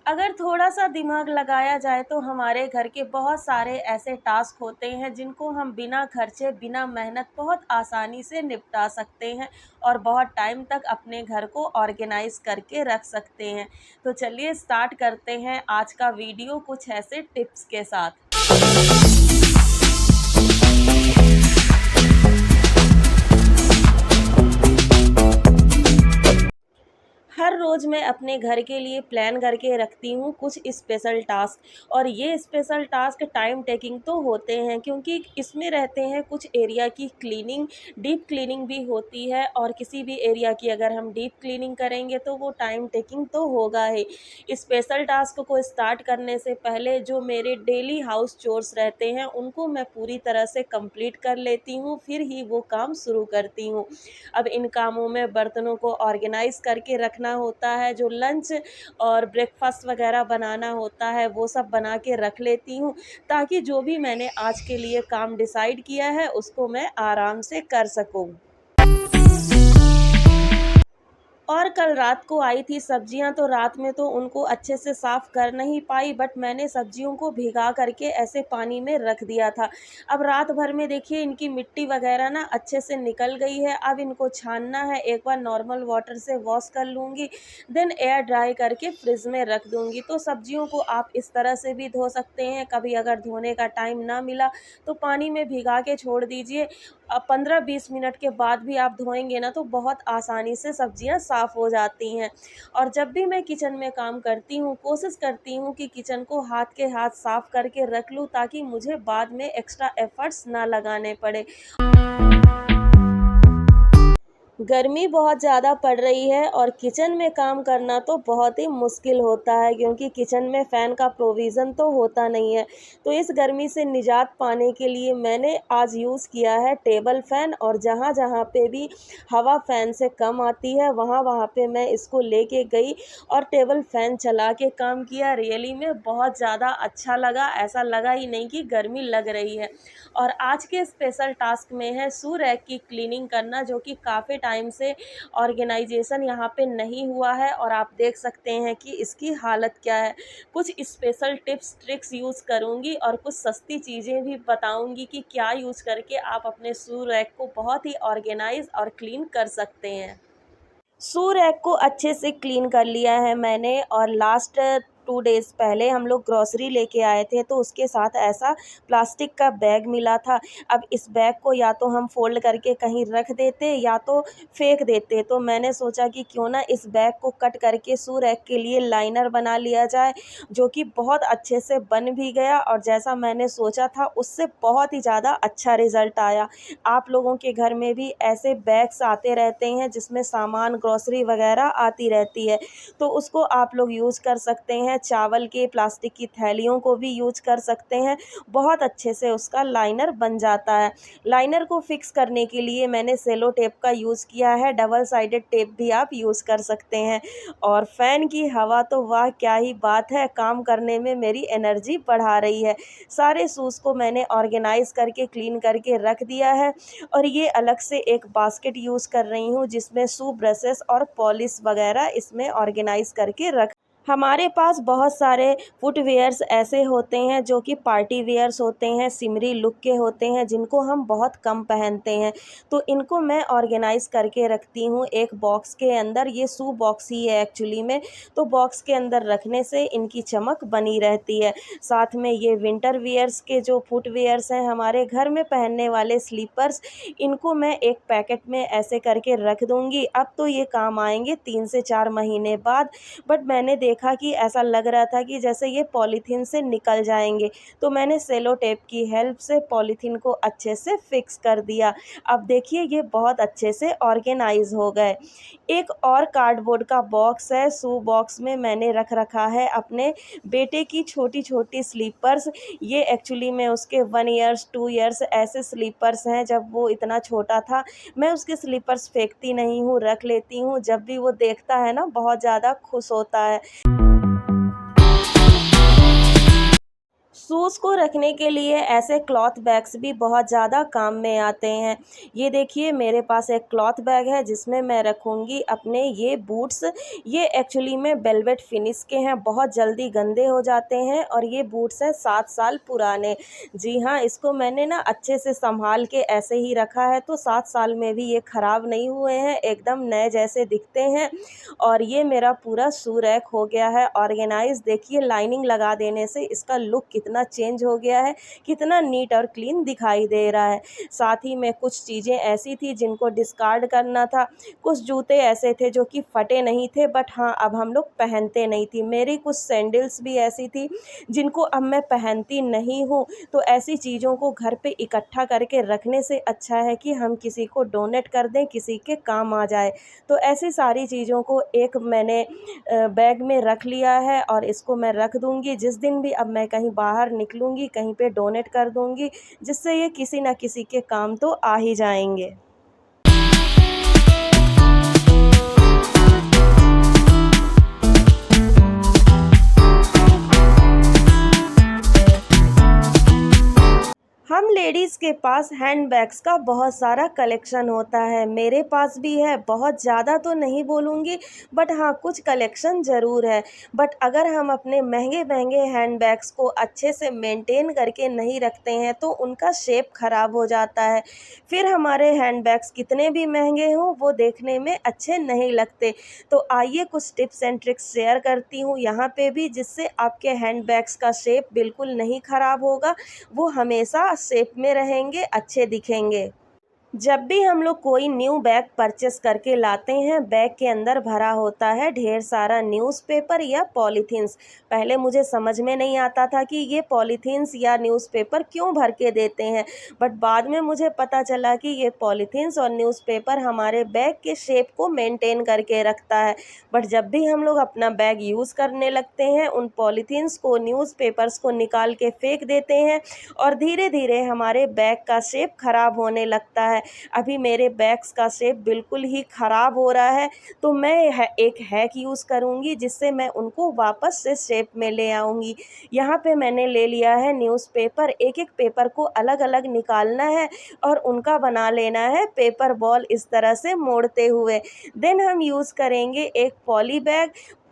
अगर थोड़ा-सा दिमाग लगाया जाए तो हमारे घर के बहुत सारे ऐसे टास्क होते हैं जिनको हम बिना खर्चे, बिना मेहनत बहुत आसानी से निपटा सकते हैं और बहुत टाइम तक अपने घर को ऑर्गेनाइज़ करके रख सकते हैं। तो चलिए स्टार्ट करते हैं आज का वीडियो कुछ ऐसे टिप्स के साथ। हर रोज़ मैं अपने घर के लिए प्लान करके रखती हूँ कुछ स्पेशल टास्क और ये स्पेशल टास्क टाइम टेकिंग तो होते हैं क्योंकि इसमें रहते हैं कुछ एरिया की क्लीनिंग, डीप क्लीनिंग भी होती है और किसी भी एरिया की अगर हम डीप क्लीनिंग करेंगे तो वो टाइम टेकिंग तो होगा ही। स्पेशल टास्क को स्टार्ट करने से पहले जो मेरे डेली हाउस चोर्स रहते हैं उनको मैं पूरी तरह से कंप्लीट कर लेती हूँ, फिर ही वो काम शुरू करती हूँ। अब इन कामों में बर्तनों को ऑर्गेनाइज़ करके रखना होता है, जो लंच और ब्रेकफ़ास्ट वग़ैरह बनाना होता है वो सब बना के रख लेती हूँ, ताकि जो भी मैंने आज के लिए काम डिसाइड किया है उसको मैं आराम से कर सकूँ। और कल रात को आई थी सब्जियां, तो रात में तो उनको अच्छे से साफ़ कर नहीं पाई, बट मैंने सब्जियों को भिगा करके ऐसे पानी में रख दिया था। अब रात भर में देखिए इनकी मिट्टी वगैरह ना अच्छे से निकल गई है। अब इनको छानना है, एक बार नॉर्मल वाटर से वॉश कर लूँगी, देन एयर ड्राई करके फ्रिज में रख दूँगी। तो सब्जियों को आप इस तरह से भी धो सकते हैं। कभी अगर धोने का टाइम ना मिला तो पानी में भिगा के छोड़ दीजिए। 15-20 मिनट के बाद भी आप धोएँगे ना तो बहुत आसानी से सब्जियां साफ़ हो जाती हैं। और जब भी मैं किचन में काम करती हूँ, कोशिश करती हूँ कि किचन को हाथ के हाथ साफ़ करके रख लूँ, ताकि मुझे बाद में एक्स्ट्रा एफ़र्ट्स ना लगाने पड़े। गर्मी बहुत ज़्यादा पड़ रही है और किचन में काम करना तो बहुत ही मुश्किल होता है, क्योंकि किचन में फ़ैन का प्रोविज़न तो होता नहीं है। तो इस गर्मी से निजात पाने के लिए मैंने आज यूज़ किया है टेबल फ़ैन, और जहाँ-जहाँ पे भी हवा फ़ैन से कम आती है वहाँ-वहाँ पे मैं इसको लेके गई और टेबल फ़ैन चला के काम किया। रियली में बहुत ज़्यादा अच्छा लगा, ऐसा लगा ही नहीं कि गर्मी लग रही है। और आज के स्पेशल टास्क में है शू रैक की क्लीनिंग करना, जो कि काफ़ी टाइम से ऑर्गेनाइजेशन यहाँ पे नहीं हुआ है और आप देख सकते हैं कि इसकी हालत क्या है। कुछ स्पेशल टिप्स ट्रिक्स यूज़ करूँगी और कुछ सस्ती चीज़ें भी बताऊँगी कि क्या यूज़ करके आप अपने शू रैक को बहुत ही ऑर्गेनाइज और क्लीन कर सकते हैं। शू रैक को अच्छे से क्लीन कर लिया है मैंने, और लास्ट 2 डेज़ पहले हम लोग ग्रॉसरी लेके आए थे, तो उसके साथ ऐसा प्लास्टिक का बैग मिला था। अब इस बैग को या तो हम फ़ोल्ड करके कहीं रख देते या तो फेंक देते। तो मैंने सोचा कि क्यों ना इस बैग को कट करके शू रैक के लिए लाइनर बना लिया जाए, जो कि बहुत अच्छे से बन भी गया और जैसा मैंने सोचा था उससे बहुत ही ज़्यादा अच्छा रिज़ल्ट आया। आप लोगों के घर में भी ऐसे बैग्स आते रहते हैं जिसमें सामान ग्रॉसरी वगैरह आती रहती है, तो उसको आप लोग यूज़ कर सकते हैं। चावल के प्लास्टिक की थैलियों को भी यूज़ कर सकते हैं, बहुत अच्छे से उसका लाइनर बन जाता है। लाइनर को फिक्स करने के लिए मैंने सेलो टेप का यूज़ किया है, डबल साइडेड टेप भी आप यूज़ कर सकते हैं। और फ़ैन की हवा तो वाह क्या ही बात है, काम करने में मेरी एनर्जी बढ़ा रही है। सारे शूज़ को मैंने ऑर्गेनाइज़ करके क्लीन करके रख दिया है, और ये अलग से एक बास्केट यूज़ कर रही हूँ जिसमें शू ब्रशेस और पॉलिश वगैरह इसमें ऑर्गेनाइज़ करके रख। हमारे पास बहुत सारे फुटवियर्स ऐसे होते हैं जो कि पार्टी वियर्स होते हैं, सिमरी लुक के होते हैं, जिनको हम बहुत कम पहनते हैं। तो इनको मैं ऑर्गेनाइज़ करके रखती हूँ एक बॉक्स के अंदर। ये शू बॉक्स ही है एक्चुअली में, तो बॉक्स के अंदर रखने से इनकी चमक बनी रहती है। साथ में ये विंटर वियर्स के जो फुटवियर्स हैं हमारे घर में पहनने वाले स्लीपर्स, इनको मैं एक पैकेट में ऐसे करके रख दूँगी। अब तो ये काम आएँगे 3 से 4 महीने बाद, बट मैंने देखा कि ऐसा लग रहा था कि जैसे ये पॉलीथीन से निकल जाएंगे, तो मैंने सेलो टेप की हेल्प से पॉलीथीन को अच्छे से फिक्स कर दिया। अब देखिए ये बहुत अच्छे से ऑर्गेनाइज हो गए। एक और कार्डबोर्ड का बॉक्स है, शू बॉक्स में मैंने रख रखा है अपने बेटे की छोटी छोटी स्लीपर्स। ये एक्चुअली में उसके 1 ईयर्स 2 ईयर्स ऐसे स्लीपर्स हैं, जब वो इतना छोटा था। मैं उसके स्लीपर्स फेंकती नहीं हूँ, रख लेती हूँ, जब भी वो देखता है ना बहुत ज़्यादा खुश होता है। शूज़ को रखने के लिए ऐसे क्लॉथ बैग्स भी बहुत ज़्यादा काम में आते हैं। ये देखिए मेरे पास एक क्लॉथ बैग है जिसमें मैं रखूँगी अपने ये बूट्स। ये एक्चुअली में वेलवेट फिनिश के हैं, बहुत जल्दी गंदे हो जाते हैं और ये बूट्स हैं 7 साल पुराने। जी हाँ, इसको मैंने ना अच्छे से सँभाल के ऐसे ही रखा है तो 7 साल में भी ये ख़राब नहीं हुए हैं, एकदम नए जैसे दिखते हैं। और ये मेरा पूरा शू रैक हो गया है ऑर्गेनाइज़। देखिए लाइनिंग लगा देने से इसका लुक कितना चेंज हो गया है, कितना नीट और क्लीन दिखाई दे रहा है। साथ ही में कुछ चीज़ें ऐसी थी जिनको डिस्कार्ड करना था, कुछ जूते ऐसे थे जो कि फटे नहीं थे बट हाँ, अब हम लोग पहनते नहीं थी। मेरी कुछ सैंडल्स भी ऐसी थी जिनको अब मैं पहनती नहीं हूँ, तो ऐसी चीज़ों को घर पे इकट्ठा करके रखने से अच्छा है कि हम किसी को डोनेट कर दें, किसी के काम आ जाए। तो ऐसी सारी चीज़ों को एक मैंने बैग में रख लिया है और इसको मैं रख दूँगी। जिस दिन भी अब मैं कहीं बाहर निकलूँगी, कहीं पे डोनेट कर दूँगी, जिससे ये किसी न किसी के काम तो आ ही जाएँगे। हम लेडीज़ के पास हैंडबैग्स का बहुत सारा कलेक्शन होता है, मेरे पास भी है। बहुत ज़्यादा तो नहीं बोलूँगी बट हाँ, कुछ कलेक्शन ज़रूर है। बट अगर हम अपने महंगे-महंगे हैंडबैग्स को अच्छे से मेंटेन करके नहीं रखते हैं तो उनका शेप ख़राब हो जाता है। फिर हमारे हैंडबैग्स कितने भी महंगे हों वो देखने में अच्छे नहीं लगते। तो आइए कुछ टिप्स एंड ट्रिक्स शेयर करती हूँ यहाँ पे भी, जिससे आपके हैंडबैग्स का शेप बिल्कुल नहीं ख़राब होगा, वो हमेशा शेप में रहेंगे, अच्छे दिखेंगे। जब भी हम लोग कोई न्यू बैग परचेस करके लाते हैं, बैग के अंदर भरा होता है ढेर सारा न्यूज़पेपर या पॉलीथीन्स। पहले मुझे समझ में नहीं आता था कि ये पॉलीथीन्स या न्यूज़पेपर क्यों भर के देते हैं, बट बाद में मुझे पता चला कि ये पॉलीथीन्स और न्यूज़पेपर हमारे बैग के शेप को मेंटेन करके रखता है। बट जब भी हम लोग अपना बैग यूज़ करने लगते हैं, उन पॉलीथीन्स को, न्यूज़पेपर्स को निकाल के फेंक देते हैं और धीरे धीरे हमारे बैग का शेप खराब होने लगता है। अभी मेरे बैग्स का शेप बिल्कुल ही ख़राब हो रहा है, तो मैं एक हैक यूज़ करूँगी जिससे मैं उनको वापस से शेप में ले आऊँगी। यहाँ पे मैंने ले लिया है न्यूज़पेपर, एक-एक पेपर को अलग-अलग निकालना है और उनका बना लेना है पेपर बॉल इस तरह से मोड़ते हुए। देन हम यूज़ करेंगे एक पॉली बैग।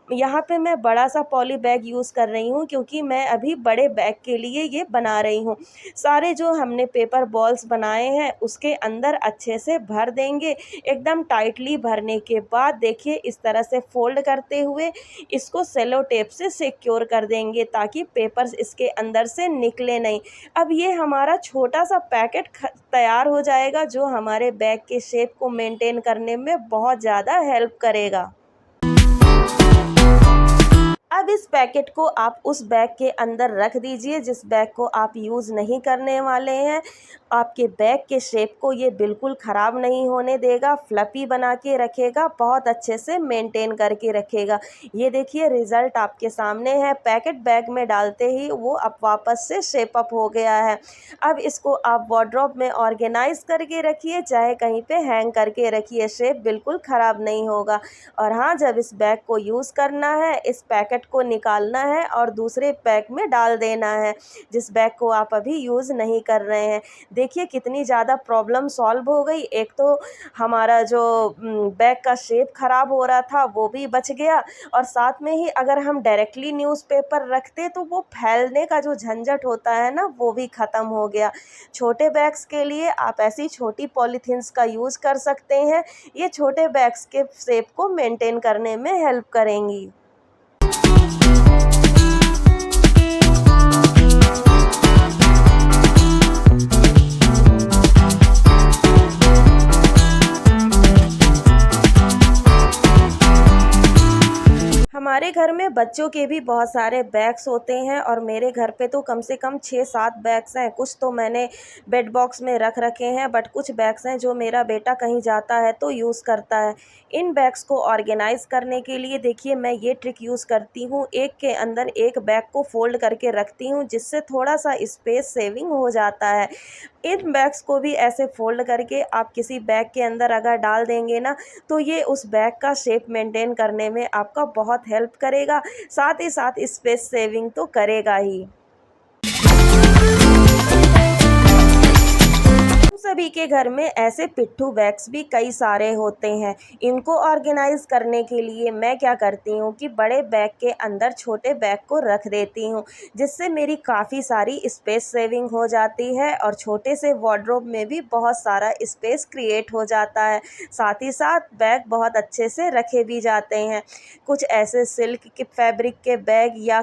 यहाँ पे मैं बड़ा सा पॉली बैग यूज़ कर रही हूँ क्योंकि मैं अभी बड़े बैग के लिए ये बना रही हूँ। सारे जो हमने पेपर बॉल्स बनाए हैं उसके अंदर अच्छे से भर देंगे। एकदम टाइटली भरने के बाद देखिए इस तरह से फ़ोल्ड करते हुए इसको सेलो टेप से सिक्योर कर देंगे ताकि पेपर्स इसके अंदर से निकले नहीं। अब ये हमारा छोटा सा पैकेट तैयार हो जाएगा जो हमारे बैग के शेप को मेंटेन करने में बहुत ज़्यादा हेल्प करेगा। अब इस पैकेट को आप उस बैग के अंदर रख दीजिए जिस बैग को आप यूज़ नहीं करने वाले हैं। आपके बैग के शेप को ये बिल्कुल ख़राब नहीं होने देगा, फ्लफ़ी बना के रखेगा, बहुत अच्छे से मेंटेन करके रखेगा। ये देखिए रिज़ल्ट आपके सामने है, पैकेट बैग में डालते ही वो अब वापस से शेप अप हो गया है। अब इसको आप वार्डरोब में ऑर्गेनाइज़ करके रखिए, चाहे कहीं पे हैंग करके रखिए, शेप बिल्कुल ख़राब नहीं होगा। और हाँ, जब इस बैग को यूज़ करना है, इस पैकेट को निकालना है और दूसरे बैग में डाल देना है, जिस बैग को आप अभी यूज़ नहीं कर रहे हैं। देखिए कितनी ज़्यादा प्रॉब्लम सॉल्व हो गई। एक तो हमारा जो बैग का शेप ख़राब हो रहा था वो भी बच गया और साथ में ही अगर हम डायरेक्टली न्यूज़पेपर रखते तो वो फैलने का जो झंझट होता है ना, वो भी ख़त्म हो गया। छोटे बैग्स के लिए आप ऐसी छोटी पॉलीथीन्स का यूज़ कर सकते हैं। ये छोटे बैग्स के शेप को मेंटेन करने में हेल्प करेंगी। हमारे घर में बच्चों के भी बहुत सारे बैग्स होते हैं और मेरे घर पे तो कम से कम 6-7 बैग्स हैं। कुछ तो मैंने बेड बॉक्स में रख रखे हैं बट कुछ बैग्स हैं जो मेरा बेटा कहीं जाता है तो यूज़ करता है। इन बैग्स को ऑर्गेनाइज़ करने के लिए देखिए मैं ये ट्रिक यूज़ करती हूँ, एक के अंदर एक बैग को फ़ोल्ड करके रखती हूँ जिससे थोड़ा सा स्पेस सेविंग हो जाता है। इन बैग्स को भी ऐसे फ़ोल्ड करके आप किसी बैग के अंदर अगर डाल देंगे ना, तो ये उस बैग का शेप मेंटेन करने में आपका बहुत हेल्प करेगा, साथ ही साथ स्पेस सेविंग तो करेगा ही। सभी के घर में ऐसे पिट्ठू बैग्स भी कई सारे होते हैं। इनको ऑर्गेनाइज करने के लिए मैं क्या करती हूँ कि बड़े बैग के अंदर छोटे बैग को रख देती हूँ, जिससे मेरी काफ़ी सारी स्पेस सेविंग हो जाती है और छोटे से वार्डरोब में भी बहुत सारा स्पेस क्रिएट हो जाता है। साथ ही साथ बैग बहुत अच्छे से रखे भी जाते हैं। कुछ ऐसे सिल्क के फैब्रिक के बैग या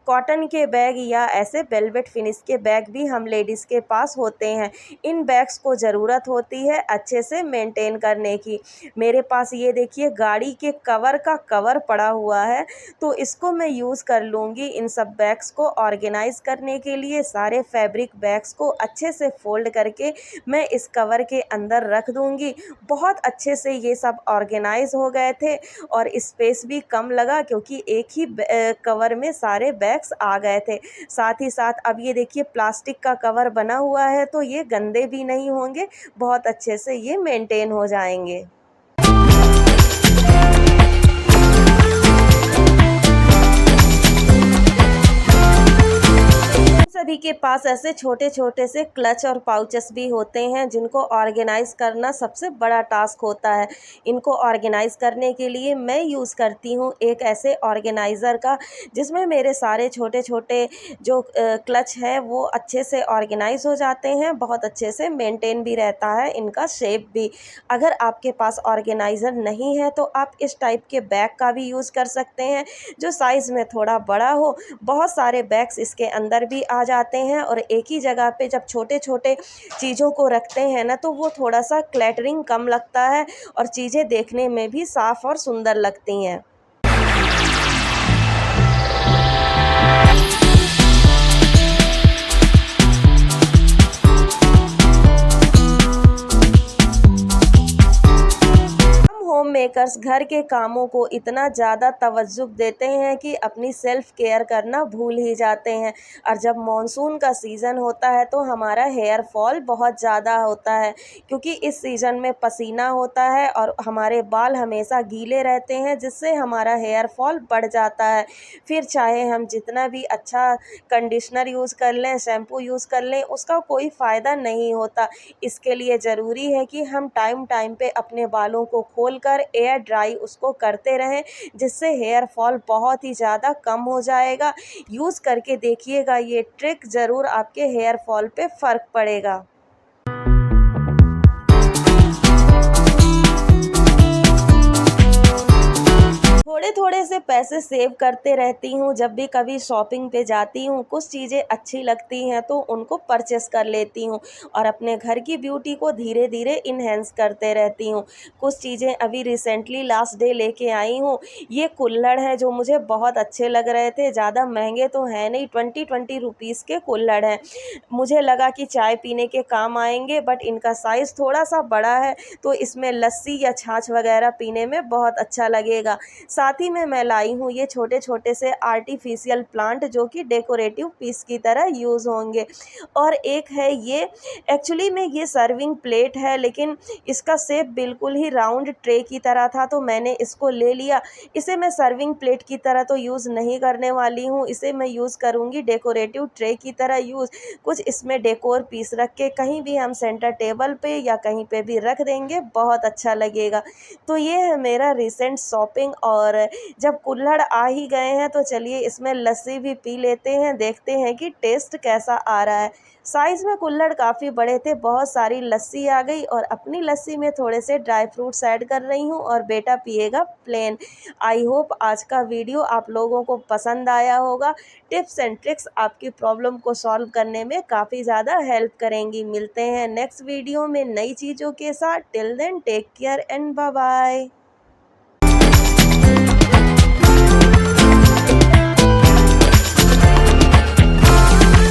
कॉटन के बैग या ऐसे वेलवेट फिनिश के बैग भी हम लेडीज़ के पास होते हैं। इन बैग्स को ज़रूरत होती है अच्छे से मेंटेन करने की। मेरे पास ये देखिए गाड़ी के कवर का कवर पड़ा हुआ है, तो इसको मैं यूज़ कर लूँगी इन सब बैग्स को ऑर्गेनाइज़ करने के लिए। सारे फैब्रिक बैग्स को अच्छे से फोल्ड करके मैं इस कवर के अंदर रख दूँगी। बहुत अच्छे से ये सब ऑर्गेनाइज़ हो गए थे और स्पेस भी कम लगा, क्योंकि एक ही कवर में सारे बैग्स आ गए थे। साथ ही साथ अब ये देखिए प्लास्टिक का कवर बना हुआ है, तो ये गंदे भी नहीं होंगे, बहुत अच्छे से ये मेंटेन हो जाएंगे। सभी के पास ऐसे छोटे छोटे से क्लच और पाउचेस भी होते हैं, जिनको ऑर्गेनाइज करना सबसे बड़ा टास्क होता है। इनको ऑर्गेनाइज करने के लिए मैं यूज़ करती हूँ एक ऐसे ऑर्गेनाइज़र का, जिसमें मेरे सारे छोटे छोटे जो क्लच है वो अच्छे से ऑर्गेनाइज हो जाते हैं, बहुत अच्छे से मेंटेन भी रहता है इनका शेप भी। अगर आपके पास ऑर्गेनाइज़र नहीं है तो आप इस टाइप के बैग का भी यूज़ कर सकते हैं, जो साइज़ में थोड़ा बड़ा हो। बहुत सारे बैग्स इसके अंदर भी आ जाते हैं और एक ही जगह पे जब छोटे छोटे चीज़ों को रखते हैं ना, तो वो थोड़ा सा क्लैटरिंग कम लगता है और चीज़ें देखने में भी साफ़ और सुंदर लगती हैं। होम मेकर्स घर के कामों को इतना ज़्यादा तवज्जुह देते हैं कि अपनी सेल्फ केयर करना भूल ही जाते हैं। और जब मॉनसून का सीज़न होता है तो हमारा हेयर फॉल बहुत ज़्यादा होता है, क्योंकि इस सीज़न में पसीना होता है और हमारे बाल हमेशा गीले रहते हैं, जिससे हमारा हेयर फॉल बढ़ जाता है। फिर चाहे हम जितना भी अच्छा कंडीशनर यूज़ कर लें, शैम्पू यूज़ कर लें, उसका कोई फ़ायदा नहीं होता। इसके लिए ज़रूरी है कि हम टाइम टाइम पे अपने बालों को खोल कर एयर ड्राई उसको करते रहें, जिससे हेयर फॉल बहुत ही ज़्यादा कम हो जाएगा। यूज़ करके देखिएगा, ये ट्रिक ज़रूर आपके हेयर फॉल पे फ़र्क पड़ेगा। थोड़े थोड़े से पैसे सेव करते रहती हूँ, जब भी कभी शॉपिंग पे जाती हूँ, कुछ चीज़ें अच्छी लगती हैं तो उनको परचेस कर लेती हूँ और अपने घर की ब्यूटी को धीरे धीरे इन्हेंस करते रहती हूँ। कुछ चीज़ें अभी रिसेंटली लास्ट डे लेके आई हूँ। ये कुल्हड़ है जो मुझे बहुत अच्छे लग रहे थे, ज़्यादा महंगे तो हैं नहीं, 20 रुपीज़ के कुल्हड़ हैं। मुझे लगा कि चाय पीने के काम आएंगे, बट इनका साइज़ थोड़ा सा बड़ा है, तो इसमें लस्सी या छाछ वगैरह पीने में बहुत अच्छा लगेगा। साथ ही में मैं लाई हूँ ये छोटे छोटे से आर्टिफिशियल प्लांट, जो कि डेकोरेटिव पीस की तरह यूज़ होंगे। और एक है ये, एक्चुअली में ये सर्विंग प्लेट है, लेकिन इसका शेप बिल्कुल ही राउंड ट्रे की तरह था, तो मैंने इसको ले लिया। इसे मैं सर्विंग प्लेट की तरह तो यूज़ नहीं करने वाली हूँ, इसे मैं यूज़ करूँगी डेकोरेटिव ट्रे की तरह यूज़। कुछ इसमें डेकोर पीस रख के कहीं भी हम सेंटर टेबल पे या कहीं पे भी रख देंगे, बहुत अच्छा लगेगा। तो ये है मेरा रिसेंट शॉपिंग। और जब कुल्हड़ आ ही गए हैं तो चलिए इसमें लस्सी भी पी लेते हैं, देखते हैं कि टेस्ट कैसा आ रहा है। साइज़ में कुल्हड़ काफ़ी बड़े थे, बहुत सारी लस्सी आ गई और अपनी लस्सी में थोड़े से ड्राई फ्रूट्स ऐड कर रही हूँ और बेटा पिएगा प्लेन। आई होप आज का वीडियो आप लोगों को पसंद आया होगा। टिप्स एंड ट्रिक्स आपकी प्रॉब्लम को सॉल्व करने में काफ़ी ज़्यादा हेल्प करेंगी। मिलते हैं नेक्स्ट वीडियो में नई चीज़ों के साथ। Till then take care and bye bye.